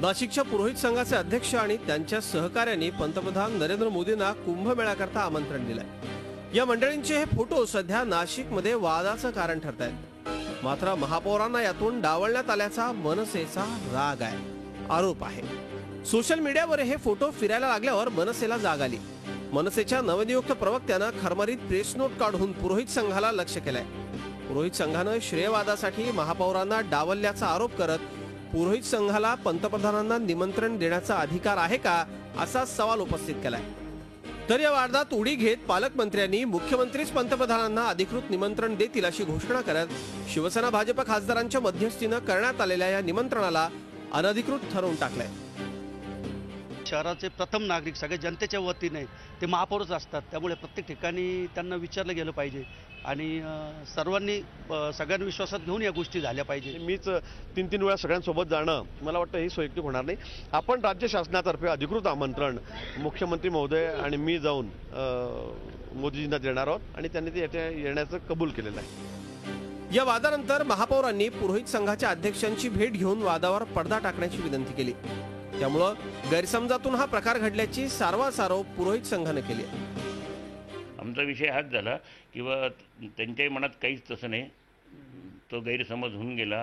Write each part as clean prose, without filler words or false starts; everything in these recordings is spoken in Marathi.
नाशिकच्या पुरोहित संघाचे अध्यक्ष आणि त्यांच्या सहकाऱ्यांनी पंतप्रधान नरेंद्र मोदींना कुंभमेळ्याकरता आमंत्रण दिलंय। या मंडळींचे हे फोटो सध्या नाशिकमध्ये वादाचं कारण ठरत आहेत। मात्र महापौरांना यातून डावलण्यात आल्याचा मनसेचा राग आहे, आरोप आहे। सोशल मीडियावर हे फोटो फिरायला लागल्यावर मनसेला जाग आली। मनसेच्या नवनियुक्त प्रवक्त्यानं खरमरीत प्रेस नोट काढून पुरोहित संघाला लक्ष केलंय। पुरोहित संघानं श्रेयवादासाठी महापौरांना डावलल्याचा आरोप करत पुरोहित संघाला पंतप्रधानांना निमंत्रण देण्याचा अधिकार आहे का असा सवाल उपस्थित केलाय। तर या वादात उडी घेत पालकमंत्र्यांनी मुख्यमंत्रीच पंतप्रधानांना अधिकृत निमंत्रण देतील अशी घोषणा करत शिवसेना भाजप खासदारांच्या मध्यस्थीनं करण्यात आलेल्या या निमंत्रणाला अनधिकृत ठरवून टाकलंय। शहराचे प्रथम नागरिक सगळे जनतेच्या वतीने ते महापौरच असतात, त्यामुळे प्रत्येक ठिकाणी त्यांना विचारलं गेलं पाहिजे आणि सर्वांनी सगळ्यांना विश्वासात घेऊन या गोष्टी झाल्या पाहिजे। मीच 3-3 वेळा सगळ्यांसोबत जाणं मला वाटतं हे सोयीस्कर होणार नाही। आपण राज्य शासनातर्फे अधिकृत आमंत्रण मुख्यमंत्री महोदय आणि मी जाऊन मोदीजींना देणार आहोत आणि त्यांनी ते येण्याचं कबूल केलेलं आहे। या वादानंतर महापौरांनी पुरोहित संघाच्या अध्यक्षांची भेट घेऊन वादावर पडदा टाकण्याची विनंती केली। त्यामुळे गैरसमजातून हा प्रकार घडल्याची सारवासारव पुरोहित संघाने केली। आमचा विषय हाच झाला किंवा त्यांच्याही मनात काहीच तसं नाही, तो गैरसमज होऊन गेला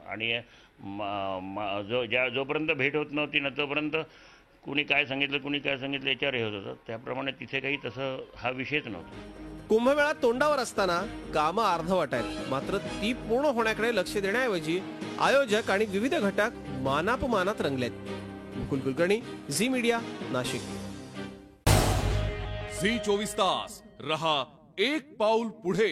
आणि जोपर्यंत भेट होत नव्हती ना तोपर्यंत कुणी काय सांगितलं याच्यावर हे होत होतं, त्याप्रमाणे तिथे काही तसं हा विषयच नव्हता। कुंभमेळा तोंडावर असताना कामं अर्धवट आहेत, मात्र ती पूर्ण होण्याकडे लक्ष देण्याऐवजी आयोजक आणि विविध घटक मानापमानात रंगलेत। Mukul Kulkarni, Zee media, Nashik. Zee 24 तास रहा एक पाऊल पुढे।